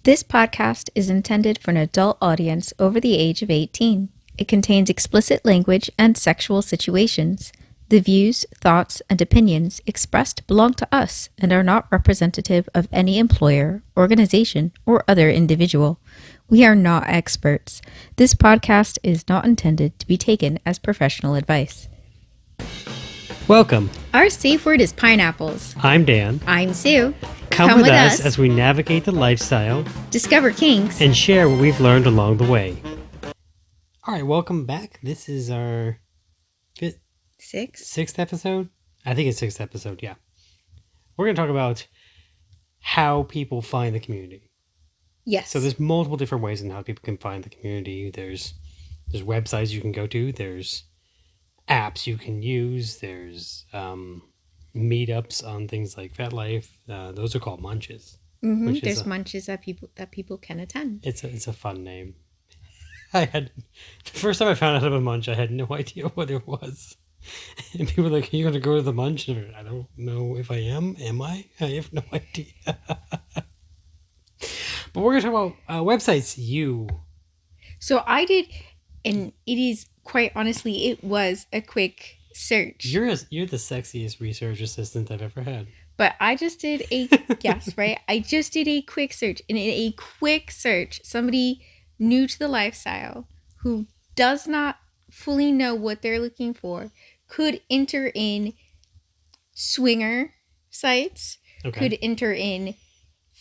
This podcast is intended for an adult audience over the age of 18. It contains explicit language and sexual situations. The views, thoughts, and opinions expressed belong to us and are not representative of any employer, organization, or other individual. We are not experts. This podcast is not intended to be taken as professional advice. Welcome. Our safe word is pineapples. I'm Dan. I'm Sue. Come with us as we navigate the lifestyle, discover kinks, and share what we've learned along the way. All right, welcome back. This is our sixth episode. I think it's sixth episode, yeah. We're going to talk about how people find the community. Yes. So there's multiple different ways in how people can find the community. There's websites you can go to. There's apps you can use. There's meetups on things like FetLife. Those are called Munches. Mm-hmm. There's Munches that people can attend. It's a fun name. The first time I found out about a Munch, I had no idea what it was. And people were like, "Are you going to go to the Munch?" And I don't know if I am. Am I? I have no idea. But we're going to talk about websites. So I did, and it is quite honestly, it was a quick search. You're the sexiest research assistant I've ever had. But I just did a yes, right? I just did a quick search, and in a quick search, somebody new to the lifestyle who does not fully know what they're looking for could enter in swinger sites, could enter in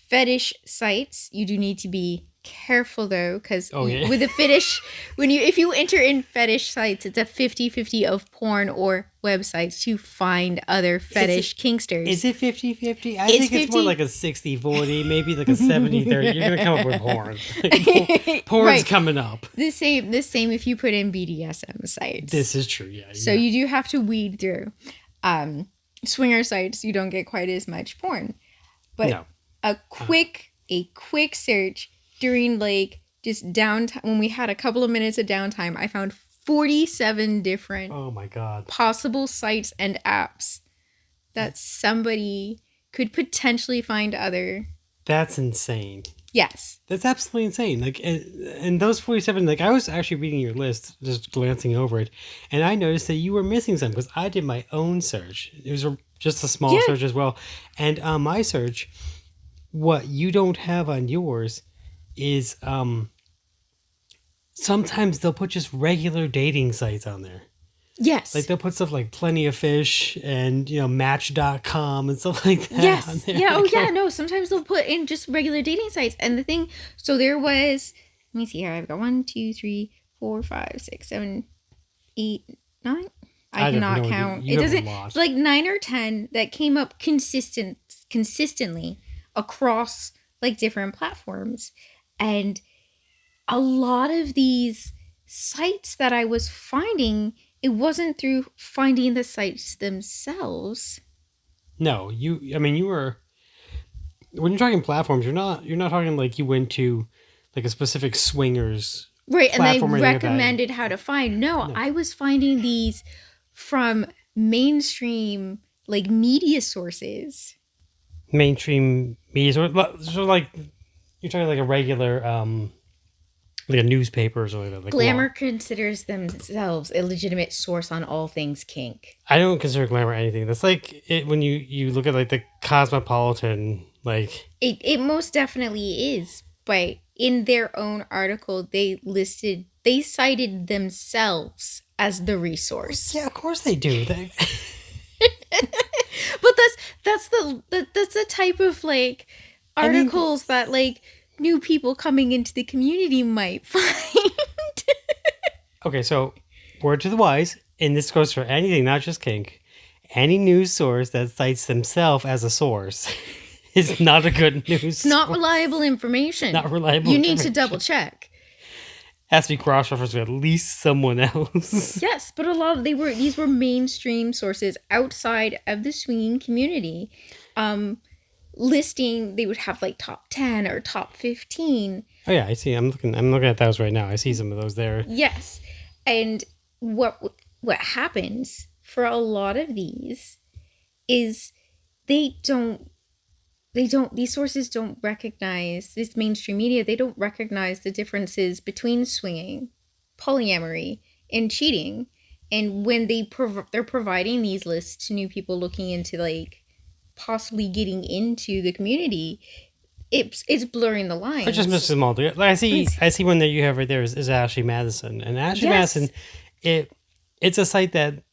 fetish sites. You do need to be careful though, because with a fetish, if you enter in fetish sites, it's a 50-50 of porn or websites to find other fetish kinksters. Is it 50-50? I think it's more like a 60-40, maybe like a 70-30. You're going to come up with porn. Porn's right. Coming up. The same if you put in BDSM sites. This is true, yeah. So you do have to weed through. Swinger sites, you don't get quite as much porn. But no. a quick search during like just downtime, when we had a couple of minutes of downtime, I found 47 different possible sites and apps that somebody could potentially find other. That's insane. Yes. That's absolutely insane. Like, and those 47, like I was actually reading your list, just glancing over it, and I noticed that you were missing some because I did my own search. It was just a small search as well. And on my search, what you don't have on yours is sometimes they'll put just regular dating sites on there. Yes. Like they'll put stuff like Plenty of Fish and, Match.com and stuff like that. Yes. On there. Yeah. No, sometimes they'll put in just regular dating sites. And the thing, so there was, let me see here. I've got 1, 2, 3, 4, 5, 6, 7, 8, 9. I cannot count. It doesn't, like 9 or 10 that came up consistently across like different platforms. And a lot of these sites that I was finding, it wasn't through finding the sites themselves. No, you were, when you're talking platforms, you're not talking like you went to like a specific swingers right, and they recommended how to find. No, I was finding these from mainstream like media sources. Mainstream media sources, so like you're talking like a regular like a newspaper or something like that. Like Glamour considers themselves a legitimate source on all things kink. I don't consider Glamour anything. That's like it when you look at like the Cosmopolitan, like it most definitely is. But in their own article, they cited themselves as the resource. Yeah, of course they do. But that's the type of like articles that like new people coming into the community might find. Okay, so word to the wise, and this goes for anything, not just kink. Any news source that cites themselves as a source is not a good news. It's not reliable information. Not reliable. You need to double check. Has to be cross-referenced with at least someone else. Yes, but these were mainstream sources outside of the swinging community. Listing, they would have like top 10 or top 15. Oh yeah, I see. I'm looking at those right now. I see some of those there. Yes. And what happens for a lot of these is they don't these sources don't recognize, this mainstream media, they don't recognize the differences between swinging, polyamory, and cheating. And when they're providing these lists to new people looking into like possibly getting into the community, it's blurring the Or just lines. misses them all together. Like I see one that you have right there is Ashley Madison. And Ashley Yes. Madison, it's a site that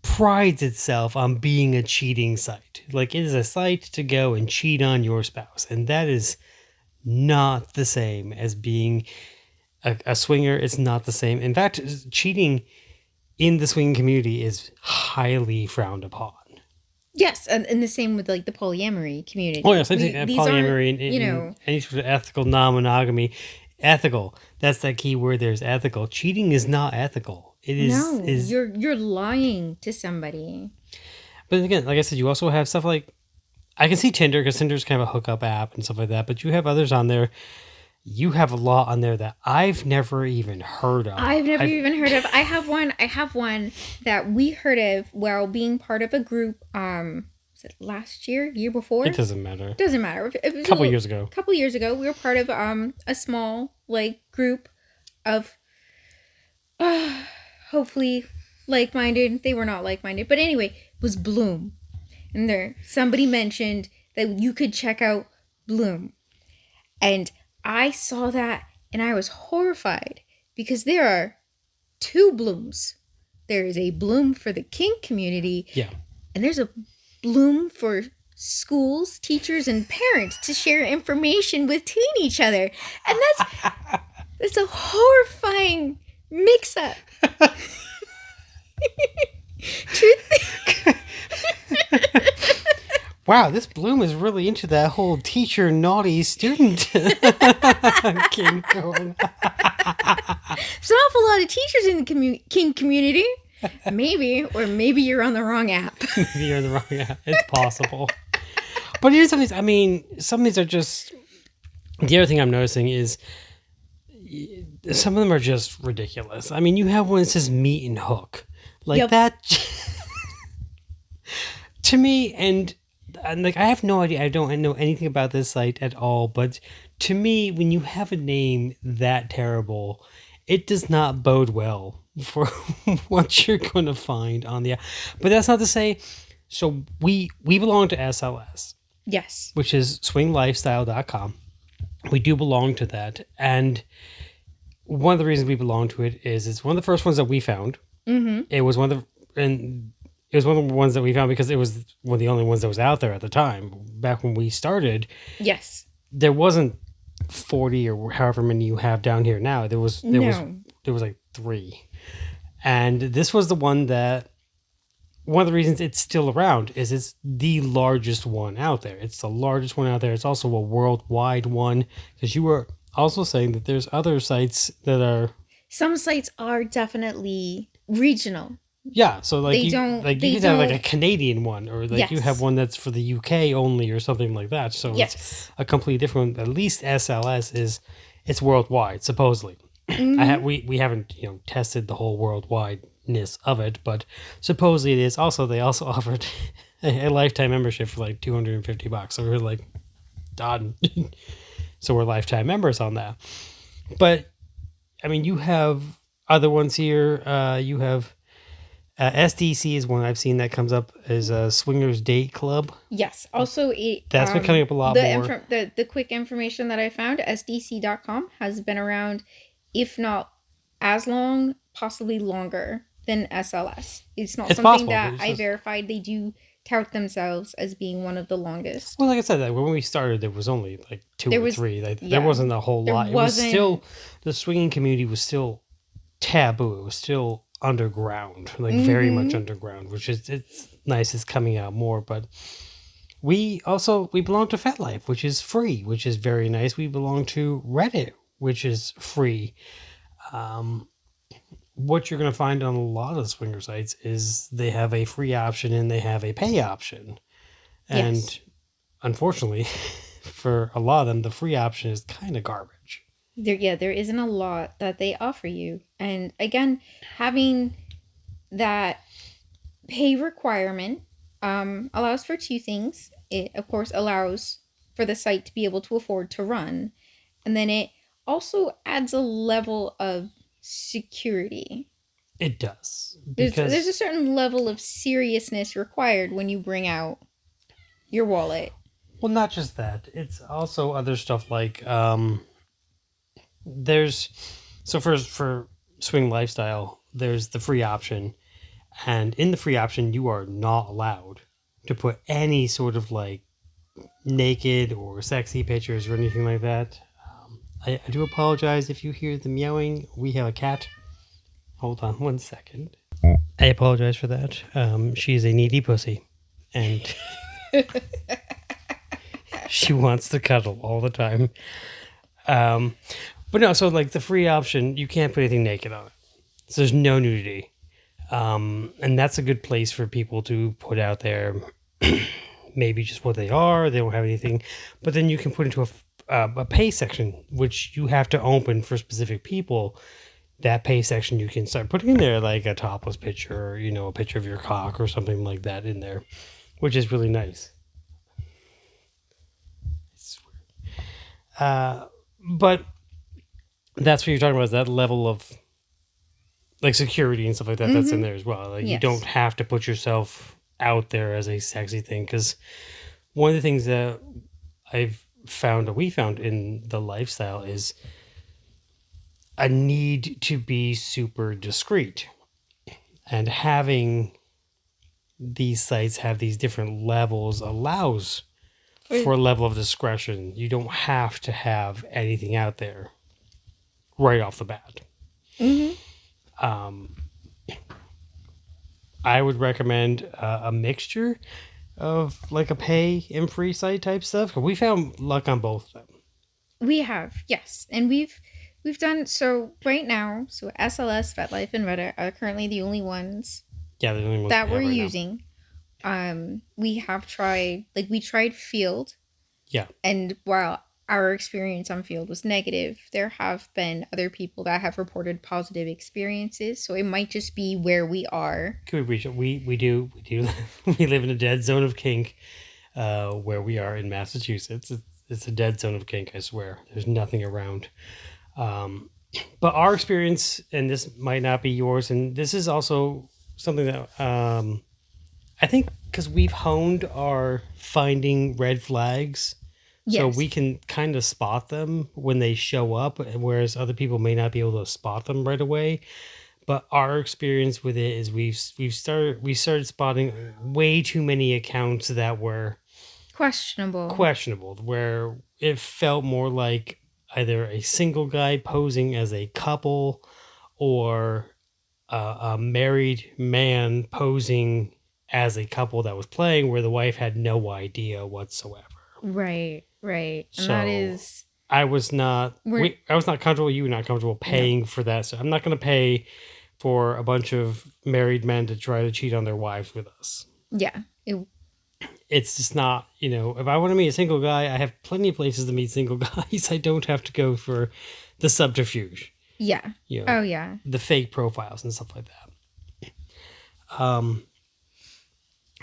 prides itself on being a cheating site. Like, it is a site to go and cheat on your spouse. And that is not the same as being a swinger. It's not the same. In fact, cheating in the swinging community is highly frowned upon. Yes, and the same with like the polyamory community. Oh, yes, I think These polyamory aren't, and any sort of ethical non-monogamy. Ethical. That's that key word. There's ethical. Cheating is not ethical. It is. no, you're lying to somebody. But again, like I said, you also have stuff like, I can see Tinder, because Tinder's kind of a hookup app and stuff like that. But you have others on there. You have a lot on there that I've never even heard of. I've never even heard of. I have one that we heard of while being part of a group. Was it last year before? It doesn't matter. Doesn't matter. It was A couple years ago. Couple years ago, we were part of a small like group of hopefully like-minded. They were not like-minded, but anyway, it was Bloom, and there somebody mentioned that you could check out Bloom, and I saw that and I was horrified because there are two Blooms. There is a Bloom for the kink community, Yeah. and there's a Bloom for schools, teachers, and parents to share information with each other. And that's a horrifying mix-up. Truth. Wow, this Bloom is really into that whole teacher naughty student kink going. There's an awful lot of teachers in the kink community. Maybe, or maybe you're on the wrong app. Maybe you're in the wrong app. It's possible. But here's some of these. I mean, some of these are just. The other thing I'm noticing is some of them are just ridiculous. I mean, you have one that says meat and hook, like Yep. that. To me, and like, I have no idea. I don't know anything about this site at all. But to me, when you have a name that terrible, it does not bode well for what you're going to find on the app. But that's not to say. So we belong to SLS, Yes. which is swinglifestyle.com. We do belong to that. And one of the reasons we belong to it is it's one of the first ones that we found. Mm-hmm. It was one of the ones that we found because it was one of the only ones that was out there at the time. Back when we started, Yes. there wasn't 40 or however many you have down here now. There was like 3. And this was the one that, one of the reasons it's still around is it's the largest one out there. It's the largest one out there. It's also a worldwide one, because you were also saying that there's other sites that are. Some sites are definitely regional. Yeah, so like you could have like a Canadian one, or like you Yes. have one that's for the UK only, or something like that. So Yes. it's a completely different one. At least SLS it's worldwide, supposedly. Mm-hmm. We haven't tested the whole worldwideness of it, but supposedly it is. Also, they also offered a lifetime membership for like $250. So we're like, done. So we're lifetime members on that. But I mean, you have other ones here. You have. SDC is one I've seen that comes up as a swingers date club. Yes. Also, That's been coming up a lot more. The quick information that I found, SDC.com, has been around, if not as long, possibly longer than SLS. It's not something possible, that it's I just- verified. They do tout themselves as being one of the longest. Well, like I said, that when we started, there was only like 2 There or was- 3. Like, yeah. there wasn't a whole There lot. It was wasn't- still, the swinging community was still taboo. It was still underground, like very much underground, which is, it's nice. It's coming out more. But we belong to FetLife, which is free, which is very nice. We belong to Reddit, which is free. What you're going to find on a lot of swinger sites is they have a free option and they have a pay option. And Yes. unfortunately, for a lot of them, the free option is kind of garbage. There isn't a lot that they offer you. And again, having that pay requirement allows for 2 things. It, of course, allows for the site to be able to afford to run. And then it also adds a level of security. It does. There's a Because, certain level of seriousness required when you bring out your wallet. well, not just that. It's also other stuff like there's, so for Swing Lifestyle, there's the free option. And in the free option, you are not allowed to put any sort of like naked or sexy pictures or anything like that. I do apologize if you hear the meowing. We have a cat. Hold on 1 second. I apologize for that. She's a needy pussy, and she wants to cuddle all the time. But no, so like the free option, you can't put anything naked on it. So there's no nudity. And that's a good place for people to put out there maybe just what they are. They don't have anything. But then you can put into a pay section, which you have to open for specific people. That pay section, you can start putting in there like a topless picture, or, a picture of your cock or something like that in there, which is really nice. But that's what you're talking about, is that level of like security and stuff like that. That's in there as well. Like you Yes. don't have to put yourself out there as a sexy thing, because one of the things that we found in the lifestyle is a need to be super discreet, and having these sites have these different levels allows for a level of discretion. You don't have to have anything out there right off the bat. I would recommend a mixture of like a pay and free site type stuff. We found luck on both of them. We have, yes. And we've done so right now. So SLS, FetLife, and Reddit are currently the only ones Yeah, the only ones that we have we're right now. using. We have tried, like we tried Field, Yeah, and while our experience on Field was negative, there have been other people that have reported positive experiences. So it might just be where we are. could we reach it? We do we live in a dead zone of kink, where we are in Massachusetts. It's a dead zone of kink. I swear, there's nothing around. But our experience, and this might not be yours, and this is also something that I think, because we've honed our finding red flags, so Yes. we can kind of spot them when they show up, whereas other people may not be able to spot them right away. But our experience with it is we started spotting way too many accounts that were questionable, where it felt more like either a single guy posing as a couple, or a married man posing as a couple that was playing, where the wife had no idea whatsoever. Right. And So that is I was not comfortable. You were not comfortable paying for that. So I'm not going to pay for a bunch of married men to try to cheat on their wives with us. yeah. It's just not, if I want to meet a single guy, I have plenty of places to meet single guys. I don't have to go for the subterfuge, Yeah. Oh yeah. the fake profiles and stuff like that.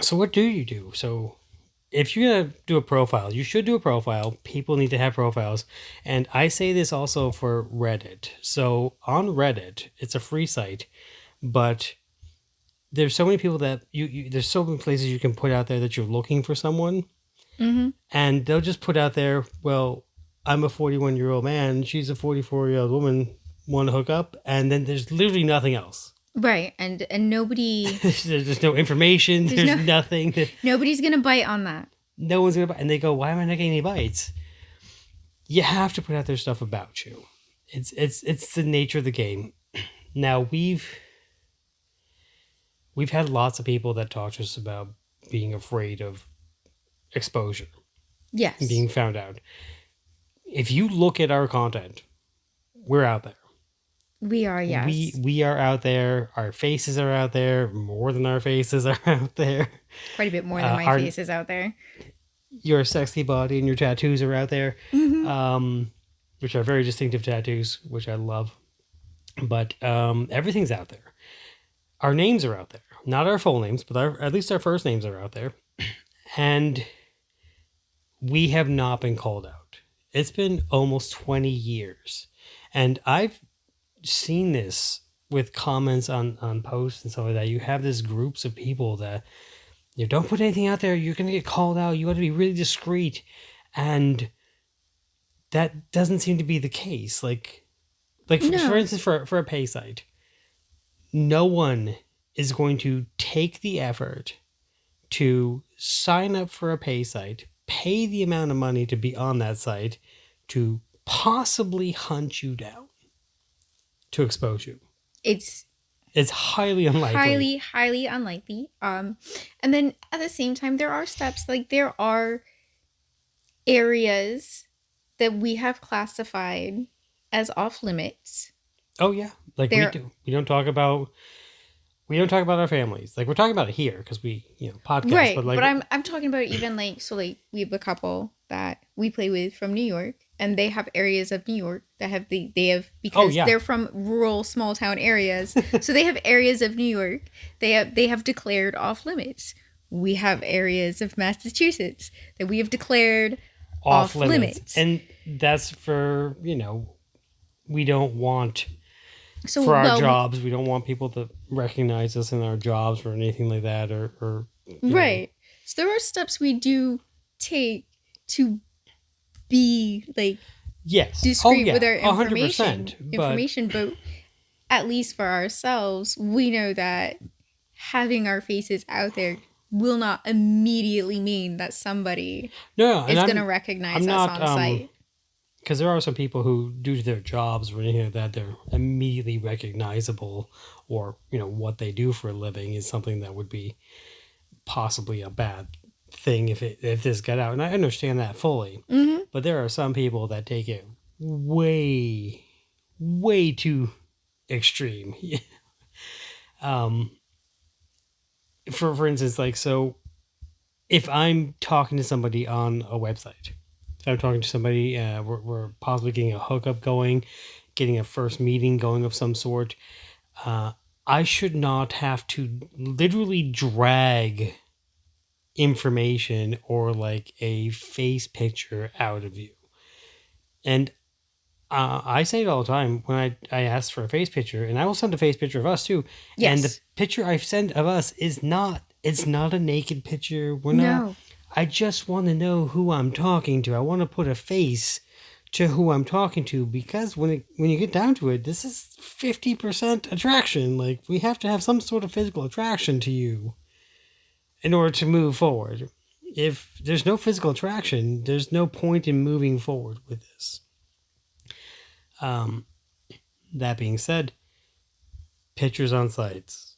So what do you do? So if you're going to do a profile, you should do a profile. People need to have profiles. And I say this also for Reddit. So on Reddit, it's a free site, but there's so many people that there's so many places you can put out there that you're looking for someone. And they'll just put out there, well, I'm a 41-year-old man, she's a 44-year-old woman, want to hook up, and then there's literally nothing else. Right. And nobody There's no information. There's nothing. Nobody's gonna bite on that. No one's gonna bite. And they go, why am I not getting any bites? You have to put out their stuff about you. It's the nature of the game. Now we've had lots of people that talk to us about being afraid of exposure, Yes. being found out. If you look at our content, we're out there. We are, yes. We are out there. Our faces are out there. More than our faces are out there. Quite a bit more than my face is out there. Your sexy body and your tattoos are out there, which are very distinctive tattoos, which I love. But everything's out there. Our names are out there. Not our full names, but at least our first names are out there. And we have not been called out. It's been almost 20 years. And I've seen this with comments on posts and stuff like that. You have these groups of people that you don't put anything out there, you're gonna get called out, you gotta be really discreet. And that doesn't seem to be the case. Like for No, instance, for a pay site, no one is going to take the effort to sign up for a pay site, pay the amount of money to be on that site, to possibly hunt you down, to expose you. it's It's highly unlikely. highly unlikely. And then at the same time, there are steps, like there are areas that we have classified as off limits. Oh yeah, like There, we don't talk about our families. Like we're talking about it here because we podcast, right, but like but I'm talking about even like, so like we have a couple that we play with from New York, and they have areas of New York that have they have, because yeah. they're from rural small town areas, so they have areas of New York they have declared off limits. We have areas of Massachusetts that we have declared off limits. And that's for we don't want So for our jobs. We don't want people to recognize us in our jobs or anything like that, or right. So there are steps we do take to be like yes, discreet with our 100%. But at least for ourselves, we know that having our faces out there will not immediately mean that somebody is going to recognize us on site. Because there are some people who, due to their jobs or anything like that, they're immediately recognizable, or what they do for a living is something that would be possibly a bad thing if this got out. And I understand that fully. Mm-hmm. But there are some people that take it way, way too extreme. For instance, like, so if I'm talking to somebody on a website, if I'm talking to somebody, we're possibly getting a hookup going, getting a first meeting going of some sort, I should not have to literally drag information or like a face picture out of you. And I say it all the time when I ask for a face picture, and I will send a face picture of us too. Yes. And the picture I send of us is not a naked picture. We're No. not. I just want to know who I'm talking to. I want to put a face to who I'm talking to, because when you get down to it, this is 50% attraction. Like, we have to have some sort of physical attraction to you in order to move forward. If there's no physical attraction, there's no point in moving forward with this. That being said, pictures on sites.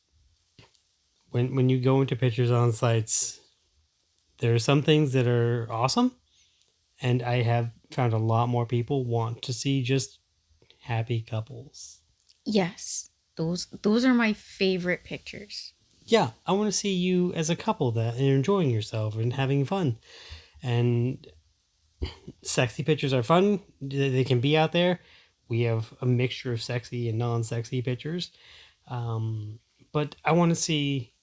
When you go into pictures on sites, there are some things that are awesome, and I have found a lot more people want to see just happy couples. Yes, those are my favorite pictures. Yeah, I want to see you as a couple that are enjoying yourself and having fun. And sexy pictures are fun. They can be out there. We have a mixture of sexy and non-sexy pictures. But I want to see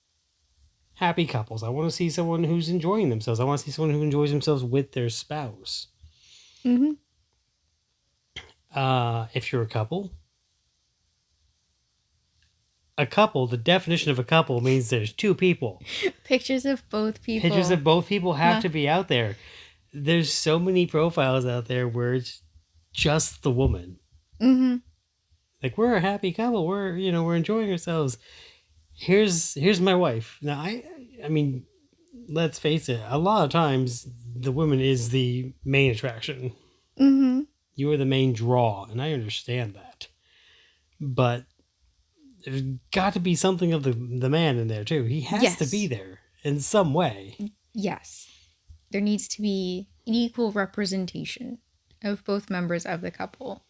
happy couples. I want to see someone who's enjoying themselves. I want to see someone who enjoys themselves with their spouse. Mm-hmm. If you're a couple, the definition of a couple means there's two people. Pictures of both people. Pictures of both people have to be out there. There's so many profiles out there where it's just the woman. Mm-hmm. Like, we're a happy couple. We're enjoying ourselves. Here's my wife. Now, I mean, let's face it. A lot of times, the woman is the main attraction. Mm-hmm. You are the main draw, and I understand that. But there's got to be something of the man in there too. He has to be there in some way. Yes, there needs to be an equal representation of both members of the couple.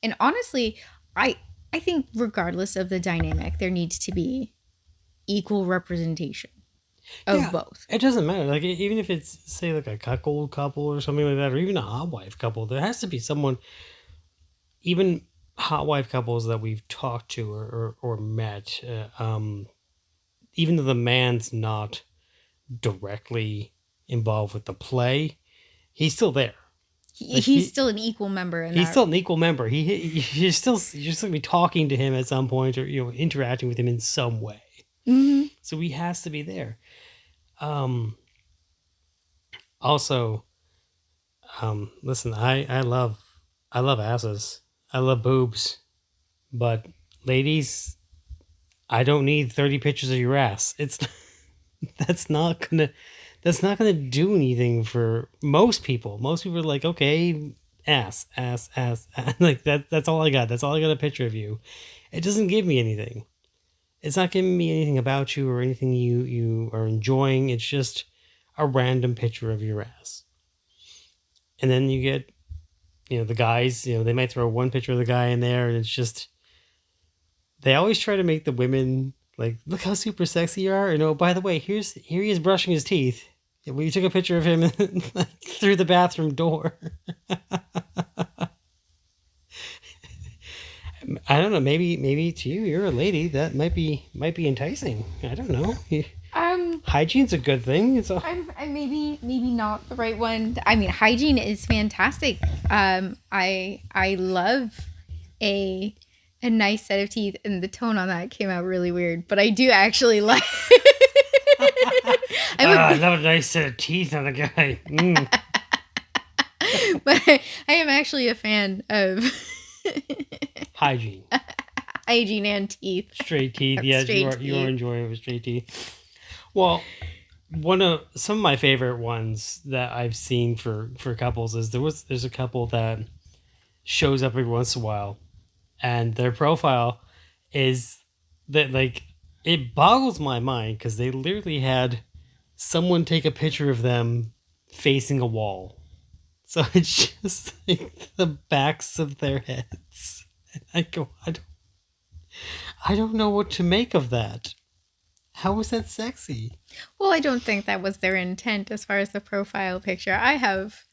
And honestly, I think regardless of the dynamic, there needs to be equal representation of both. It doesn't matter. Like, even if it's, say, like a cuckold couple or something like that, or even a hot wife couple, there has to be someone. Even hot wife couples that we've talked to or met, even though the man's not directly involved with the play, he's still there. Like He's still an equal member in he's that. still an equal member. You're still gonna be talking to him at some point, or interacting with him in some way. Mm-hmm. So he has to be there. Also, listen, I love asses. I love boobs, but ladies, I don't need 30 pictures of your ass. It's that's not gonna do anything for most people. Most people are like, okay, ass, ass, ass, ass. Like that's all I got. That's all I got a picture of you. It doesn't give me anything. It's not giving me anything about you or anything you are enjoying. It's just a random picture of your ass. And then you get, the guys, they might throw one picture of the guy in there, and it's just, they always try to make the women like, look how super sexy you are. By the way, here he is brushing his teeth. We took a picture of him through the bathroom door. I don't know. Maybe to you, you're a lady. That might be enticing. I don't know. Hygiene's a good thing. I'm maybe not the right one. I mean, hygiene is fantastic. I love a nice set of teeth, and the tone on that came out really weird, but I do actually like. I love a nice set of teeth on a guy. But I am actually a fan of hygiene and teeth. Straight teeth. Yes, you are enjoying it with straight teeth. Well, some of my favorite ones that I've seen for couples is there's a couple that shows up every once in a while, and their profile is that, like, it boggles my mind because they literally had someone take a picture of them facing a wall. So it's just like the backs of their heads. And I go, I don't know what to make of that. How was that sexy? Well, I don't think that was their intent as far as the profile picture. I have,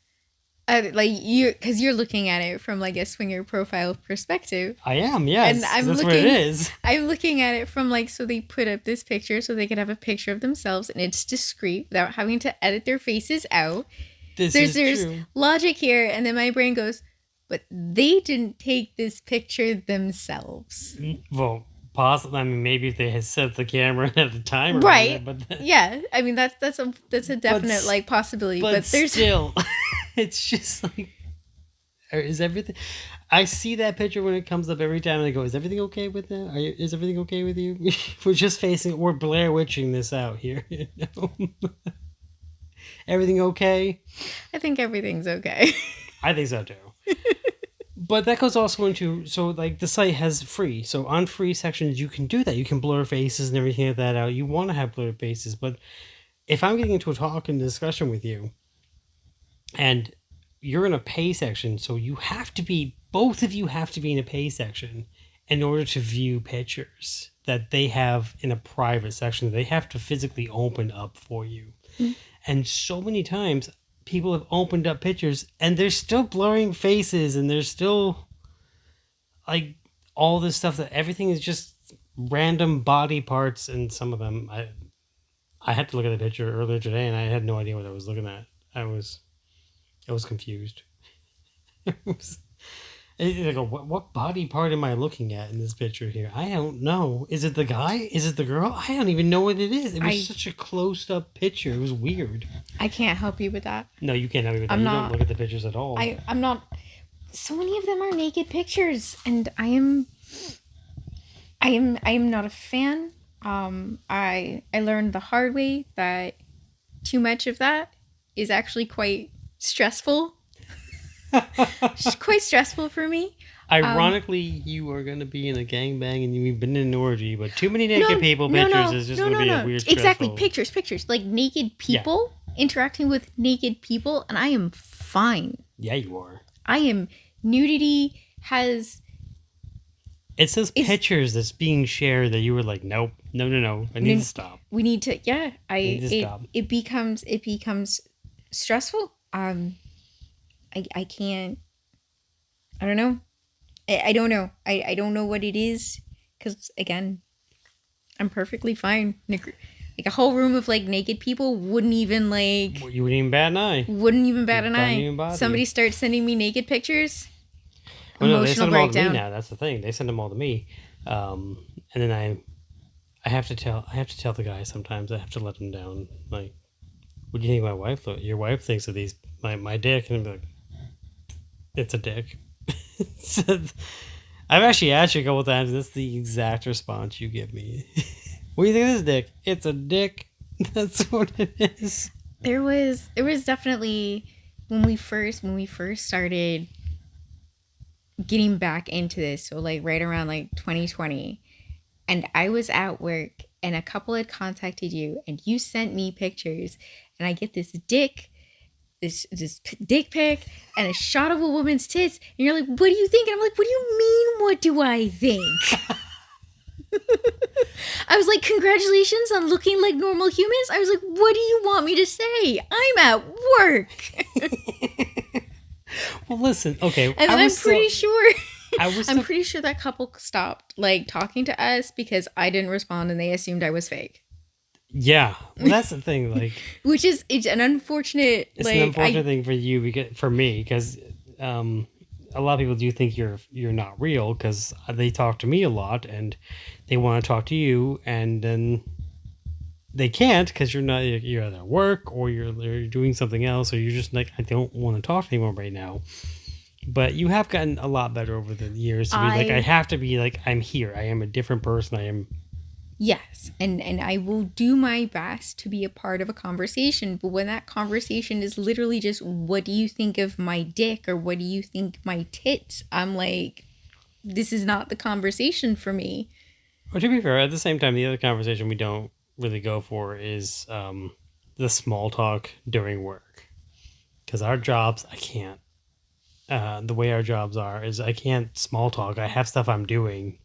because you're looking at it from like a swinger profile perspective. I am, yes. And that's what it is. I'm looking at it from like, so they put up this picture so they could have a picture of themselves, and it's discreet without having to edit their faces out. There's true. Logic here, and then my brain goes, but they didn't take this picture themselves. Well, possibly. I mean, maybe if they had set the camera at the timer, right? Yeah, I mean that's a definite like possibility. But there's still, it's just like, is everything? I see that picture when it comes up every time, and I go, "Is everything okay with that? Is everything okay with you?" We're just we're Blair Witching this out here. Everything okay? I think everything's okay. I think so too. But that goes also into, so like the site has free. So on free sections, you can do that. You can blur faces and everything like that out. You want to have blurred faces. But if I'm getting into a talk and discussion with you, and you're in a pay section, so both of you have to be in a pay section in order to view pictures that they have in a private section. They have to physically open up for you. Mm-hmm. And so many times people have opened up pictures and they're still blurring faces, and there's still like all this stuff that everything is just random body parts. And some of them, I had to look at the picture earlier today, and I had no idea what I was looking at. I was confused. Like, what body part am I looking at in this picture here? I don't know. Is it the guy? Is it the girl? I don't even know what it is. It was such a close-up picture. It was weird. I can't help you with that. No, you can't help me with that. You don't look at the pictures at all. I'm not. So many of them are naked pictures, and I am not a fan. I learned the hard way that too much of that is actually quite stressful. It's quite stressful for me. Ironically, you are going to be in a gangbang and you've been in an orgy, but too many naked pictures is just going to be a weird, stressful. Exactly, pictures. Like naked people interacting with naked people, and I am fine. Yeah, you are. I am. Nudity has... It says pictures that's being shared that you were like, nope, no. I need to stop. We need to, yeah. Stop. It becomes stressful. I can't. I don't know. I don't know. I don't know what it is, because again, I'm perfectly fine. Like a whole room of like naked people wouldn't even like You wouldn't even bat an eye. wouldn't even bat an Wouldn't eye. even bother Somebody you. starts sending me naked pictures. Well, no, they Emotional send them all to me breakdown. now. That's the thing. They send them all to me, and then I have to tell the guy sometimes. I have to let them down. Like, what do you think my wife? Your wife thinks of these my dick, and I'm like, it's a dick. So, I've actually asked you a couple times. That's the exact response you give me. What do you think of this dick? It's a dick. That's what it is. There was definitely when we first started getting back into this, so like right around like 2020, and I was at work and a couple had contacted you and you sent me pictures and I get this dick pic and a shot of a woman's tits and you're like, what do you think? And I'm like, what do you mean, what do I think? I was like, congratulations on looking like normal humans. I was like, what do you want me to say? I'm at work. Well, listen, okay. And then I'm pretty sure I'm pretty sure that couple stopped like talking to us because I didn't respond and they assumed I was fake. Yeah, well, that's the thing. Like, Which is it's an unfortunate. it's like, an unfortunate thing for you for me because a lot of people do think you're not real because they talk to me a lot and they want to talk to you and then they can't because you're either at work or you're doing something else or you're just like, I don't want to talk to anyone right now. But you have gotten a lot better over the years to be like, I have to be like, I'm here. I am a different person. I am. Yes, and I will do my best to be a part of a conversation, but when that conversation is literally just, what do you think of my dick or what do you think my tits? I'm like, this is not the conversation for me. Well, to be fair, at the same time, the other conversation we don't really go for is the small talk during work. Because our jobs, I can't. The way our jobs are is I can't small talk. I have stuff I'm doing.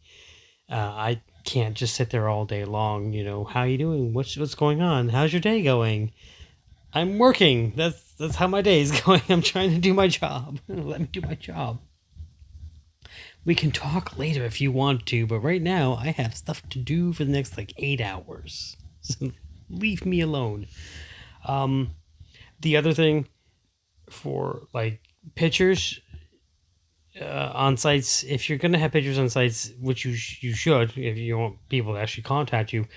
I can't just sit there all day long. You know, how you doing? What's going on? How's your day going? I'm working. That's how my day is going. I'm trying to do my job. Let me do my job. We can talk later if you want to, but right now I have stuff to do for the next like 8 hours. So leave me alone. The other thing for like pictures on sites, if you're gonna have pictures on sites, which you should, if you want people to actually contact you,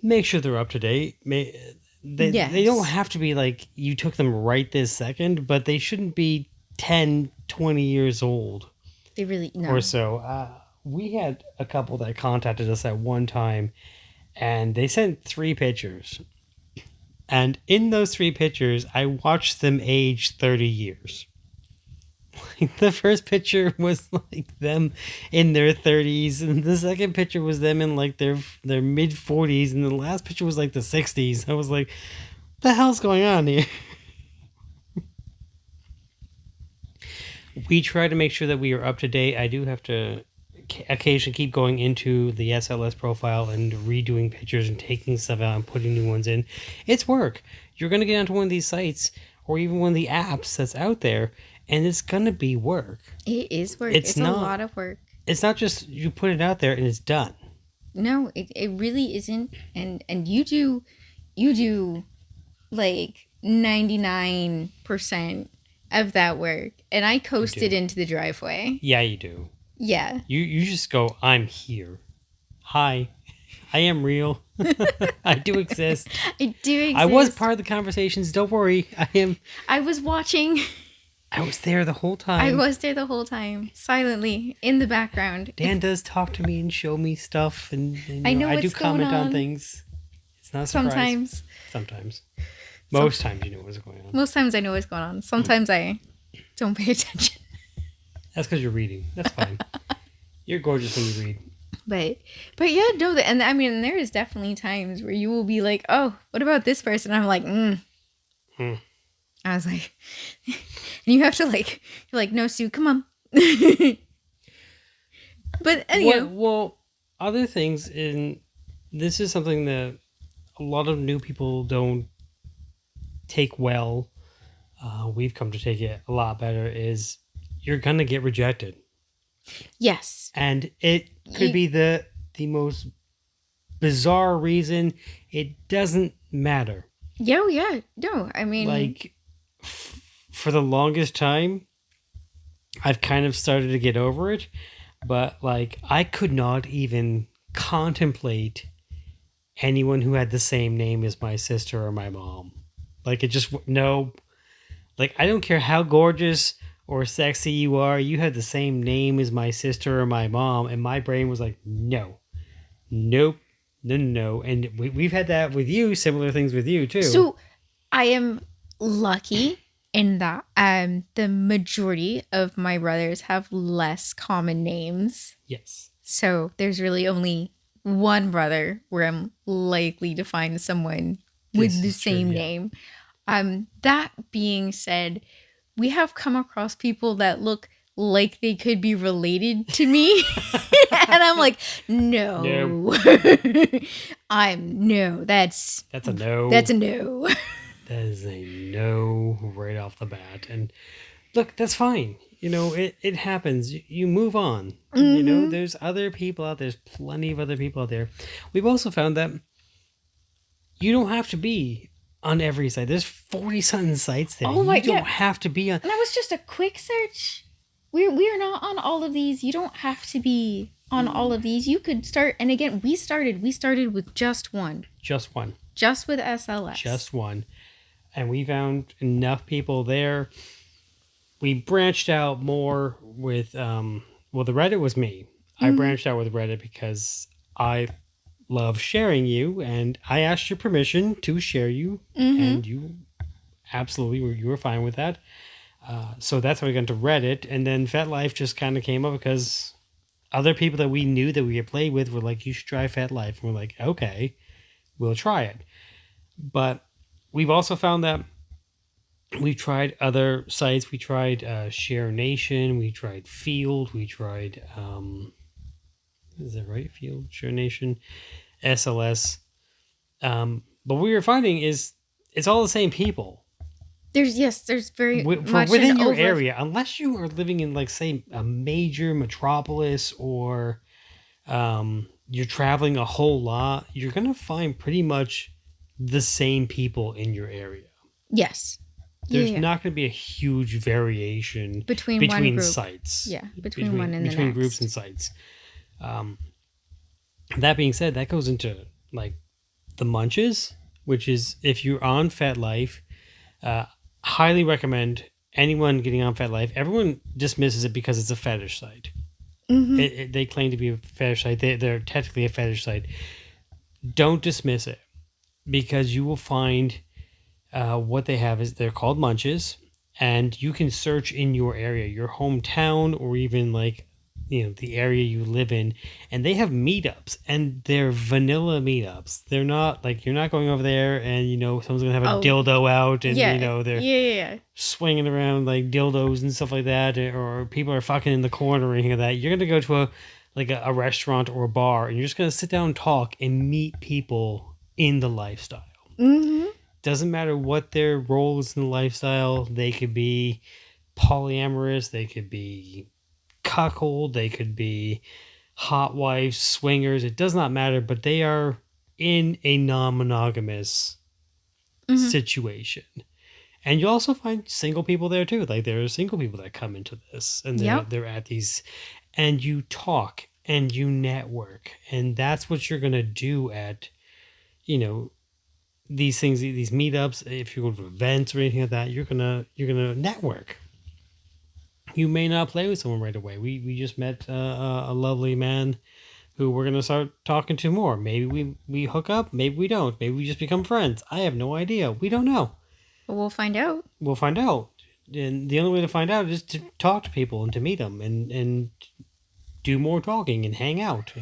make sure they're up to date. They don't have to be like you took them right this second, but they shouldn't be 10, 20 years old. They really no. Or so. We had a couple that contacted us at one time, and they sent 3 pictures. And in those 3 pictures, I watched them age 30 years. Like, the first picture was like them in their 30s, and the second picture was them in like their mid 40s, and the last picture was like the 60s. I was like, what the hell's going on here? We try to make sure that we are up to date. I do have to occasionally keep going into the SLS profile and redoing pictures and taking stuff out and putting new ones in. It's work. You're going to get onto one of these sites or even one of the apps that's out there, and it's going to be work. It is work. It's not, a lot of work. It's not just you put it out there and it's done. No, it really isn't. And you do like 99% of that work, and I coasted into the driveway. Yeah, you do. Yeah. You just go, I'm here. Hi. I am real. I do exist. I do exist. I was part of the conversations. Don't worry. I was watching. I was there the whole time. I was there the whole time, silently, in the background. Dan does talk to me and show me stuff, and I know I what's do comment going on. things. It's not a surprise. Sometimes. Most times you know what's going on. Most times I know what's going on. Sometimes I don't pay attention. That's because you're reading. That's fine. You're gorgeous when you read. But yeah, no, and I mean, there is definitely times where you will be like, oh, what about this person? I'm like, I was like, and you have to like, you're like, no, Sue, come on. But anyway. Well, other things this is something that a lot of new people don't take well. We've come to take it a lot better. Is you're gonna get rejected. Yes. And it could be the most bizarre reason, it doesn't matter. Yeah, yeah. No, I mean, Like, for the longest time, I've kind of started to get over it, but like, I could not even contemplate anyone who had the same name as my sister or my mom. Like, it just, no, like, I don't care how gorgeous or sexy you are, you had the same name as my sister or my mom, and my brain was like, no, nope, no, no, no. And we've had that with you, similar things with you too. so I am lucky in that the majority of my brothers have less common names. Yes. So there's really only one brother where I'm likely to find someone with the same true, yeah. name. That being said, we have come across people that look like they could be related to me. And I'm like, no. That's a no. That's a no. That is a no right off the bat. And look, that's fine. It happens. You move on. Mm-hmm. There's other people out there. There's plenty of other people out there. We've also found that you don't have to be on every site. There's 40-something sites there. Oh my, you don't have to be on. And that was just a quick search. We're not on all of these. You don't have to be on all of these. You could start. And again, we started with just one. Just one. Just with SLS. Just one. And we found enough people there. We branched out more with, the Reddit was me. I branched out with Reddit because I love sharing you, and I asked your permission to share you, and you absolutely you were fine with that. So that's how we got into Reddit, and then FetLife just kind of came up because other people that we knew that we had played with were like, you should try FetLife. And we're like, okay, we'll try it. But we've also found that we've tried other sites. We tried Share Nation. We tried Field. We tried, is that right? Field, Share Nation, SLS. But what we were finding is it's all the same people. There's very much within your area, unless you are living in, like, say, a major metropolis, or you're traveling a whole lot, you're gonna find pretty much the same people in your area. Yes. There's not going to be a huge variation between one group. sites. Yeah, between one and between the next. groups and sites. That being said, that goes into, like, the Munches, which is, if you're on FetLife, highly recommend anyone getting on FetLife. Everyone dismisses it because it's a fetish site. They claim to be a fetish site. They're technically a fetish site. Don't dismiss it, because you will find what they have is, they're called Munches, and you can search in your area, your hometown, or even, like, the area you live in, and they have meetups, and they're vanilla meetups. They're not like, you're not going over there and someone's gonna have a dildo out, and they're swinging around like dildos and stuff like that, or people are fucking in the corner or anything like that. You're gonna go to a restaurant or a bar, and you're just gonna sit down and talk and meet people in the lifestyle. Doesn't matter what their role is in the lifestyle. They could be polyamorous, they could be cuckold, they could be hot wives, swingers. It does not matter, but they are in a non-monogamous situation. And you also find single people there too. Like, there are single people that come into this, and they're at these, and you talk and you network, and that's what you're gonna do at these things, these meetups. If you go to events or anything like that, you're gonna network. You may not play with someone right away. We just met a lovely man who we're gonna start talking to more. Maybe we hook up. Maybe we don't. Maybe we just become friends. I have no idea. We don't know. But we'll find out. We'll find out. And the only way to find out is to talk to people and to meet them and do more talking and hang out.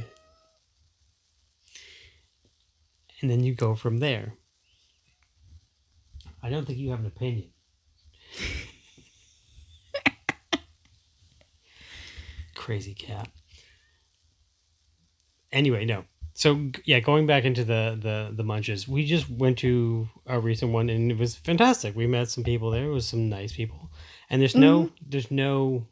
And then you go from there. I don't think you have an opinion. Crazy cat. Anyway, no. So, yeah, going back into the Munches, we just went to a recent one, and it was fantastic. We met some people there. It was some nice people. And there's no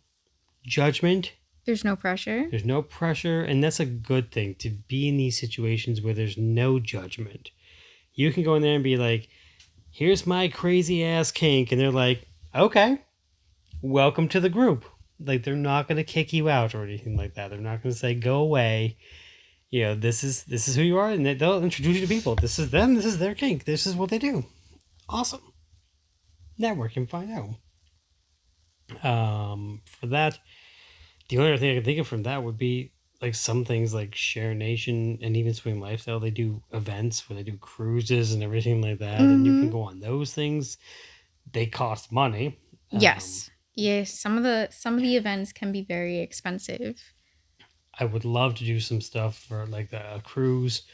judgment. There's no pressure. There's no pressure, and that's a good thing, to be in these situations where there's no judgment. You can go in there and be like, here's my crazy ass kink, and they're like, okay, welcome to the group. Like, they're not going to kick you out or anything like that. They're not going to say, go away. You know, this is who you are, and they'll introduce you to people. This is them. This is their kink. This is what they do. Awesome. Network and find out. For that, the only other thing I can think of from that would be like some things like Share Nation and even Swing Lifestyle. They do events where they do cruises and everything like that, and you can go on those things. They cost money. Yes. Some of the events can be very expensive. I would love to do some stuff for like a cruise,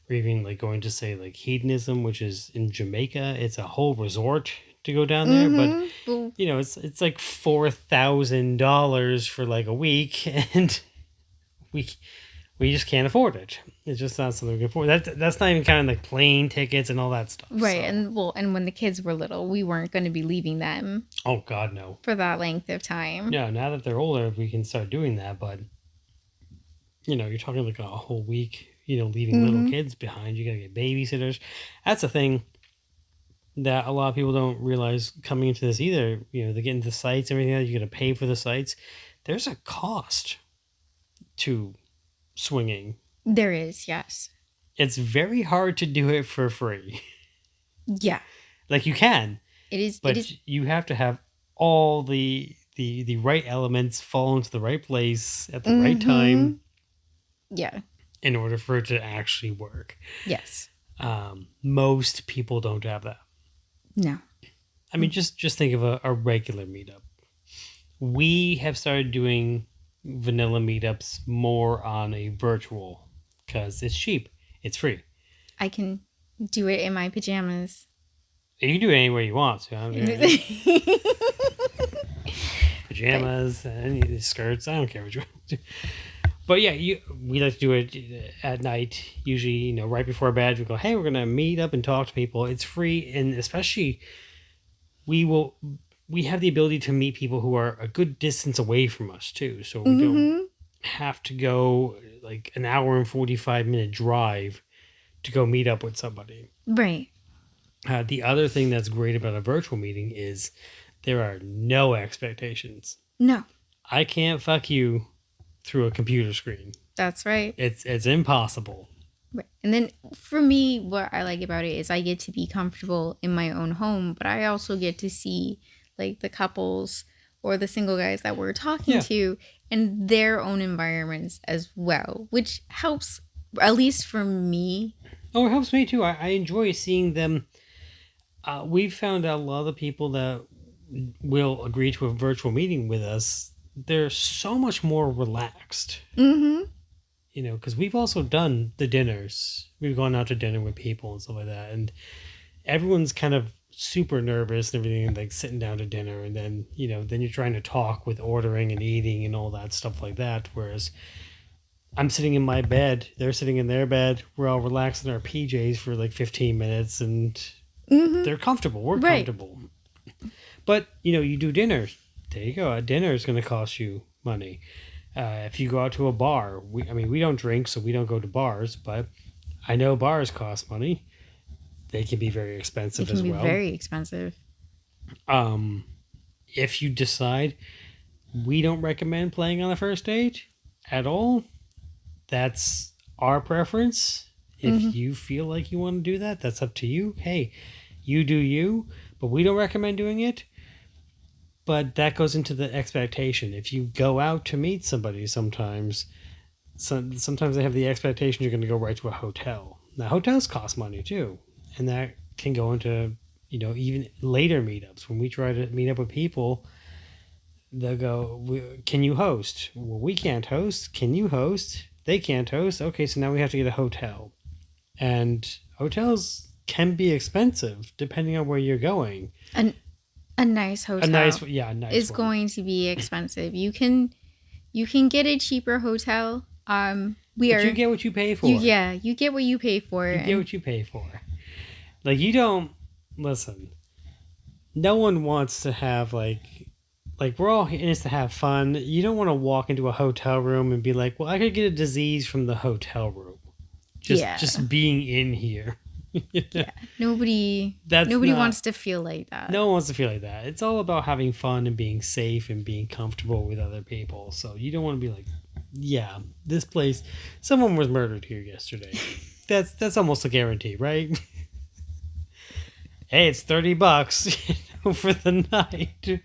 or even like going to say like Hedonism, which is in Jamaica. It's a whole resort to go down there, but you know, it's like $4,000 for like a week, and we just can't afford it. It's just not something we can afford. That's not even counting like plane tickets and all that stuff. Right, so. and when the kids were little, we weren't going to be leaving them. Oh God, no. For that length of time. No, now that they're older, we can start doing that, but you know, you're talking like a whole week, you know, leaving little kids behind. You got to get babysitters. That's a thing that a lot of people don't realize coming into this either. You know, they get into sites, everything else, you got to pay for the sites. There's a cost to swinging. There is, yes. It's very hard to do it for free. Yeah. Like you can. It is. But you have to have all the right elements fall into the right place at the right time. Yeah. In order for it to actually work. Yes. Most people don't have that. No. I mean, just think of a regular meetup. We have started doing vanilla meetups more on a virtual because it's cheap. It's free. I can do it in my pajamas. You can do it anywhere you want. So pajamas, any skirts. I don't care what you want to do. But yeah, we like to do it at night. Usually, you know, right before bed, we go, hey, we're gonna meet up and talk to people. It's free, and especially we have the ability to meet people who are a good distance away from us too. So we don't have to go like an hour and 45-minute drive to go meet up with somebody. Right. The other thing that's great about a virtual meeting is there are no expectations. No. I can't fuck you through a computer screen. That's right. It's impossible. Right. And then for me, what I like about it is I get to be comfortable in my own home, but I also get to see like the couples or the single guys that we're talking to in their own environments as well, which helps, at least for me. Oh, it helps me too. I enjoy seeing them. We've found out a lot of the people that will agree to a virtual meeting with us, they're so much more relaxed. You know, because we've also done the dinners. We've gone out to dinner with people and stuff like that, and everyone's kind of super nervous and everything, like sitting down to dinner, and then, you know, then you're trying to talk with ordering and eating and all that stuff like that. Whereas I'm sitting in my bed, they're sitting in their bed, we're all relaxed in our PJs for like 15 minutes, and they're comfortable. We're comfortable. But, you know, you do dinner. There you go. A dinner is going to cost you money. If you go out to a bar, we don't drink, so we don't go to bars, but I know bars cost money. They can be very expensive as well. They can be very expensive. If you decide we don't recommend playing on the first date at all, that's our preference. If you feel like you want to do that, that's up to you. Hey, you do you, but we don't recommend doing it. But that goes into the expectation. If you go out to meet somebody sometimes they have the expectation you're going to go right to a hotel. Now, hotels cost money too. And that can go into, you know, even later meetups. When we try to meet up with people, they'll go, can you host? Well, we can't host. Can you host? They can't host. Okay, so now we have to get a hotel. And hotels can be expensive depending on where you're going. A nice hotel is going to be expensive. You can get a cheaper hotel. You get what you pay for. You get what you pay for. You get what you pay for. Like, you don't listen. No one wants to have like like we're all in this to have fun. You don't want to walk into a hotel room and be like, well, I could get a disease from the hotel room. Just being in here. Yeah. Nobody wants to feel like that. No one wants to feel like that. It's all about having fun and being safe and being comfortable with other people. So you don't want to be like, yeah, this place, someone was murdered here yesterday. That's almost a guarantee, right? Hey, it's $30 for the night.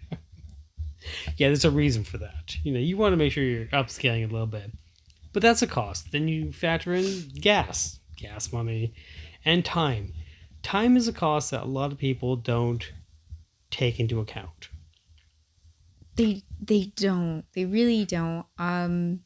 Yeah, there's a reason for that. You want to make sure you're upscaling a little bit. But that's a cost. Then you factor in gas money, and time. Time is a cost that a lot of people don't take into account. They don't. They really don't. And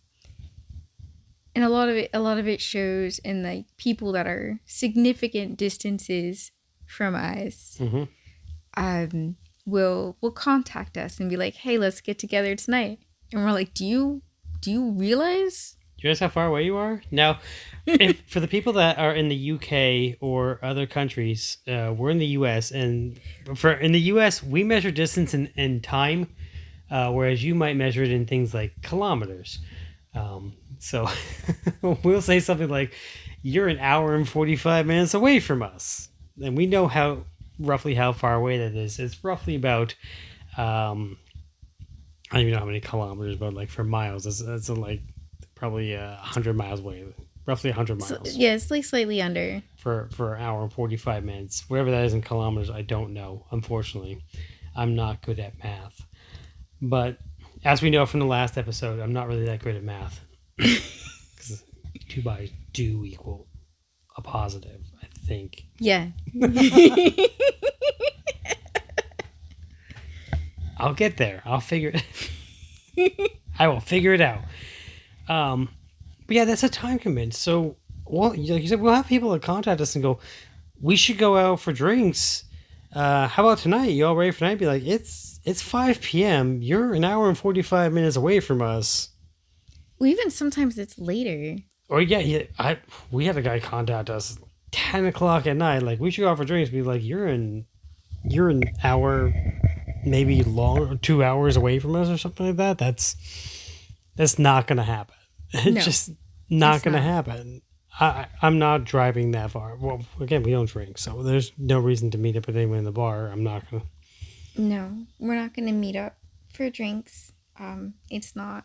a lot of it shows in like people that are significant distances from us. Mm-hmm. Will contact us and be like, "Hey, let's get together tonight." And we're like, "Do you realize?" Do you realize how far away you are? Now, for the people that are in the UK or other countries, we're in the US, and in the US, we measure distance in time, whereas you might measure it in things like kilometers. So we'll say something like, "You're an hour and 45 minutes away from us," and we know roughly how far away that is. It's roughly about, I don't even know how many kilometers, but like for miles, it's like probably 100 miles away, roughly 100 miles. So, yeah, it's like slightly under. For an hour and 45 minutes. Whatever that is in kilometers, I don't know, unfortunately. I'm not good at math. But as we know from the last episode, I'm not really that good at math. Because 2 by 2 equal a positive, I think. Yeah. I'll get there. I'll figure it. I will figure it out. But yeah, that's a time commitment. So, well, like you said, we'll have people that contact us and go, "We should go out for drinks. How about tonight? You all ready for tonight?" Be like, it's 5 p.m. You're an hour and 45 minutes away from us. Well, even sometimes it's later. Or we had a guy contact us 10 o'clock at night. Like, we should go out for drinks. Be like, you're an hour, maybe long, 2 hours away from us or something like that. That's not gonna happen. It's No, just not gonna happen. I'm not driving that far. Well, again, we don't drink, so there's no reason to meet up with anyone in the bar. I'm not gonna. No, we're not gonna meet up for drinks. It's not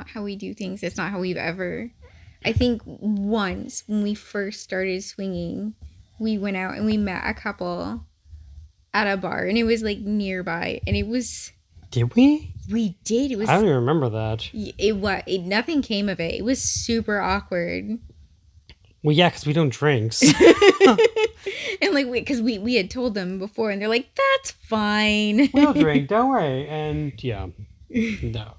how we do things. It's not how we've ever. I think once when we first started swinging, we went out and we met a couple at a bar, and it was like nearby, and it was. Did we? We did. It was. I don't even remember that. Nothing came of it. It was super awkward. Well, yeah, because we don't drink. And like, because we had told them before, and they're like, "That's fine. We'll drink, don't worry." And yeah, no.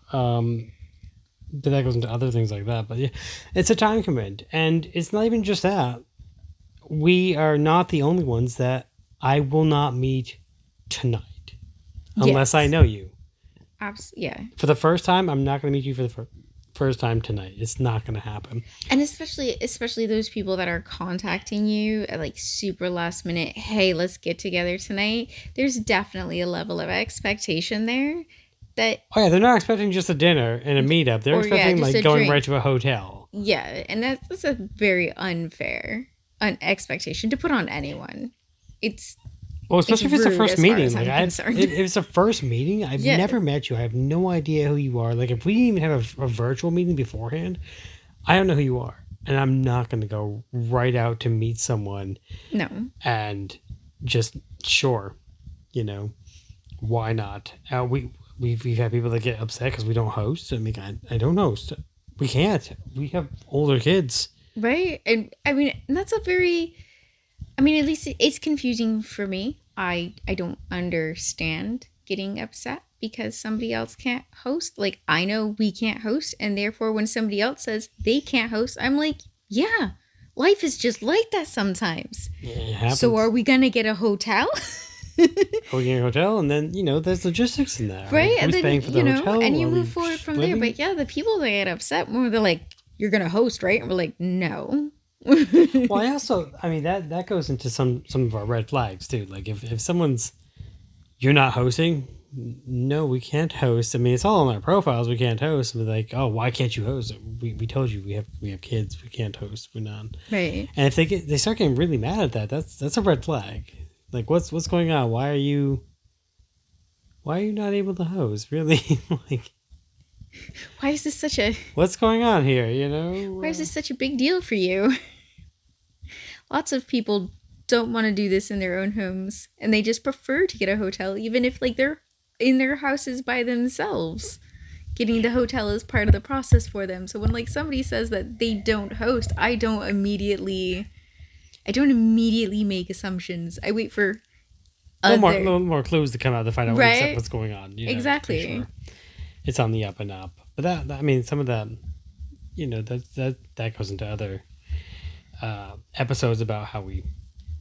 But that goes into other things like that. But yeah, it's a time commitment, and it's not even just that. We are not the only ones that I will not meet tonight, unless I know you. Yeah. For the first time, I'm not going to meet you for the first time tonight. It's not going to happen. And especially those people that are contacting you at like super last minute. Hey, let's get together tonight. There's definitely a level of expectation there. That they're not expecting just a dinner and a meetup. They're expecting like going drink. Right to a hotel. Yeah, and that's a very unfair expectation to put on anyone. Well, especially if it's a first meeting. Like if it's a first meeting, I've never met you. I have no idea who you are. Like if we didn't even have a virtual meeting beforehand, I don't know who you are, and I'm not going to go right out to meet someone. No. And just why not? We've had people that get upset because we don't host. I mean, I don't host. We can't. We have older kids. Right. And I mean, that's at least it's confusing for me. I don't understand getting upset because somebody else can't host. Like, I know we can't host. And therefore, when somebody else says they can't host, I'm like, yeah, life is just like that sometimes. Yeah, it happens. So are we going to get a hotel? Are we getting a hotel? And then, there's logisticism in that. Right. Who's and then, paying for the hotel? And you move forward from there. But yeah, the people that get upset when they're like, you're going to host, right? And we're like, no. Well, that goes into some of our red flags too. Like if someone's, you're not hosting, no, we can't host. I mean, it's all on our profiles. We can't host. We're like, oh, why can't you host? We told you we have kids. We can't host. We're not. Right. And if they start getting really mad at that, that's a red flag. Like, what's going on? Why are you not able to host? Really? Like, why is this such a what's going on here? You know? why is this such a big deal for you? Lots of people don't want to do this in their own homes, and they just prefer to get a hotel, even if like they're in their houses by themselves. Getting the hotel is part of the process for them. So when like somebody says that they don't host, I don't immediately make assumptions. I wait for little more clues to come out to find out right? what's going on. You know, exactly. Sure. It's on the up and up. But that I mean, some of that, you know, that goes into other episodes about how we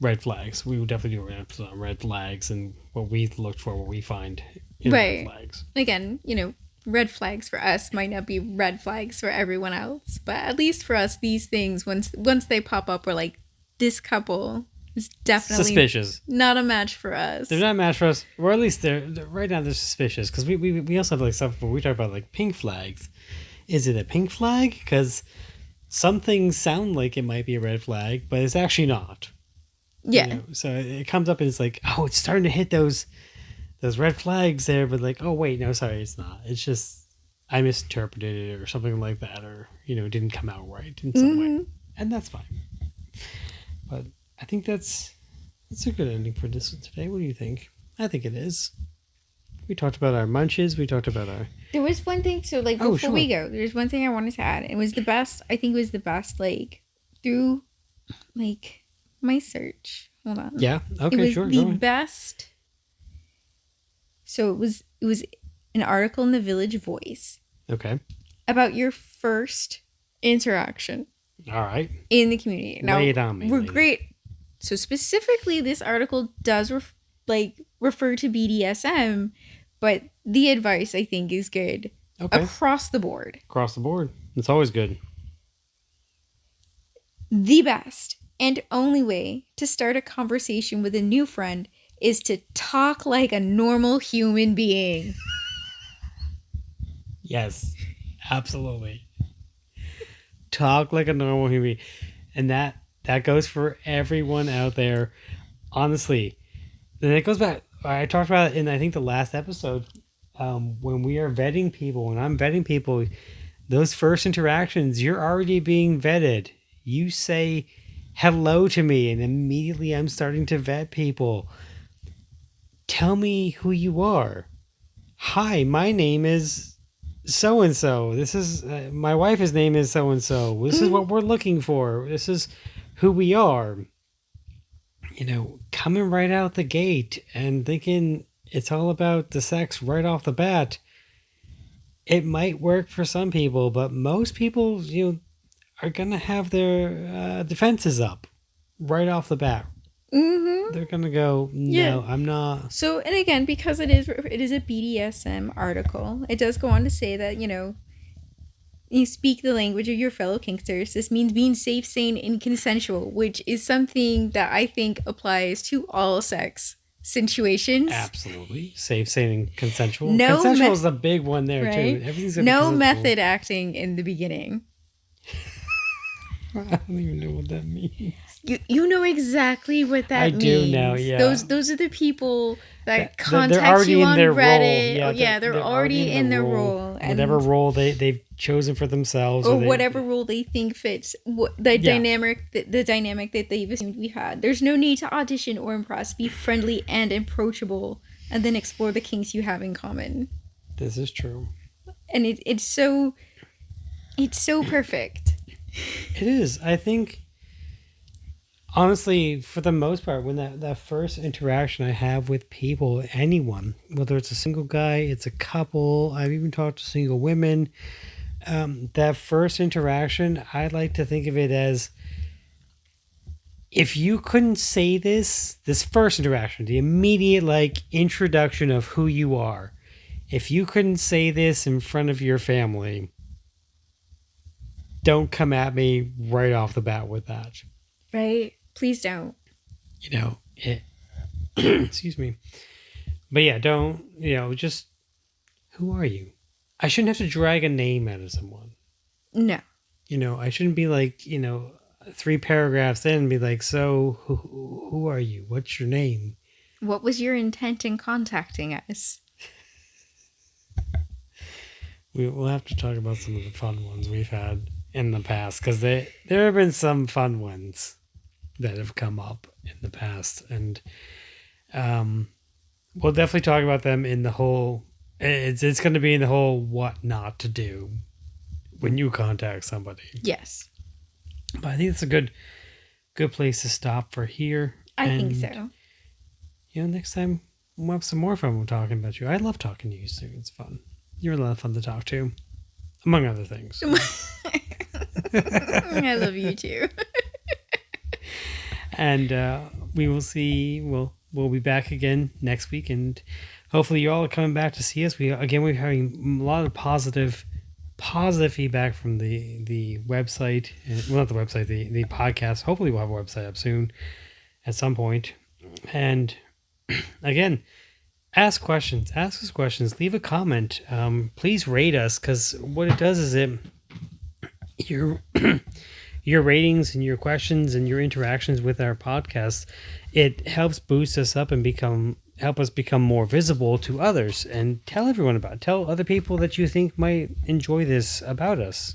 red flags. We would definitely do an episode on red flags and what we look for, what we find in red flags. Again, you know, red flags for us might not be red flags for everyone else, but at least for us, these things once they pop up, we're like, this couple is definitely suspicious. Not a match for us. They're not a match for us, or at least they're right now they're suspicious because we also have like stuff where we talk about like pink flags. Is it a pink flag? Because some things sound like it might be a red flag, but it's actually not. Yeah. You know? So it comes up and it's like, oh, it's starting to hit those red flags there, but like, oh wait, no, sorry, it's not. It's just I misinterpreted it or something like that, or you know, it didn't come out right in some way, and that's fine. But I think that's a good ending for this one today. What do you think? I think it is. We talked about our munches. We talked about our. There was one thing. So like before we go, there's one thing I wanted to add. It was the best. I think it was the best. Like through, like my search. Hold on. Yeah. Okay. It was sure. the best. So it was an article in the Village Voice. Okay. About your first interaction. All right. In the community. Now, lay it on me. We're great. So specifically, this article does refer to BDSM, but the advice I think is good across the board. Across the board, it's always good. The best and only way to start a conversation with a new friend is to talk like a normal human being. Yes, absolutely. Talk like a normal human being. And that goes for everyone out there. Honestly. And it goes back. I talked about it in, I think, the last episode. When we are vetting people, when I'm vetting people, those first interactions, you're already being vetted. You say hello to me, and immediately I'm starting to vet people. Tell me who you are. Hi, my name is so-and-so. This is my wife's name is so-and-so. This is what we're looking for. This is who we are. You know, coming right out the gate and thinking it's all about the sex right off the bat. It might work for some people, but most people, you know, are going to have their defenses up right off the bat. Mm-hmm. They're going to go, no, I'm not. So, and again, because it is a BDSM article, it does go on to say that, you know, you speak the language of your fellow kinksters. This means being safe, sane, and consensual, which is something that I think applies to all sex situations. Absolutely. Safe, sane, and consensual. Consensual is the big one there, right? Too. Everything's no method acting in the beginning. I don't even know what that means. You know exactly what that means. I do now, yeah. Those are the people that contact you on Reddit. They're already in their role. And whatever role they've chosen for themselves. Or whatever role they think fits the dynamic that they've assumed we had. There's no need to audition or impress. Be friendly and approachable, and then explore the kinks you have in common. This is true. And it's so perfect. It is. I think, honestly, for the most part, when that first interaction I have with people, anyone, whether it's a single guy, it's a couple, I've even talked to single women, that first interaction, I like to think of it as, if you couldn't say this first interaction, the immediate introduction of who you are, if you couldn't say this in front of your family, don't come at me right off the bat with that. Right? Please don't. You know, excuse me. But yeah, don't, just who are you? I shouldn't have to drag a name out of someone. No. I shouldn't be like, 3 paragraphs in and be like, so who are you? What's your name? What was your intent in contacting us? We'll have to talk about some of the fun ones we've had in the past, because there have been some fun ones that have come up in the past, and we'll definitely talk about them in the whole. It's going to be in the whole what not to do when you contact somebody. Yes. But I think it's a good place to stop for here. I think so. Next time we'll have some more fun talking about you. I love talking to you, Sue. It's fun. You're a lot of fun to talk to, among other things. I love you too. And we will see. We'll be back again next week, and hopefully you all are coming back to see us. We're having a lot of positive feedback from the website. Well, not the website, the podcast. Hopefully we'll have a website up soon at some point. And again, ask us questions, leave a comment. Please rate us, because what it does is your ratings and your questions and your interactions with our podcast, it helps boost us up and help us become more visible to others, and tell everyone about it. Tell other people that you think might enjoy this about us,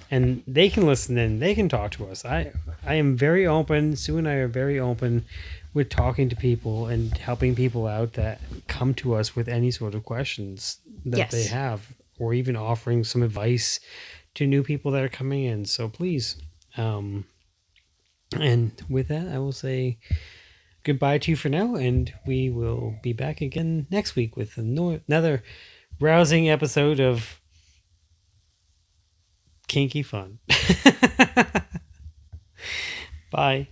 and they can listen in, they can talk to us. I am very open. Sue and I are very open with talking to people and helping people out that come to us with any sort of questions that they have, or even offering some advice to new people that are coming in. So please, and with that, I will say goodbye to you for now, and we will be back again next week with another rousing episode of kinky fun. Bye.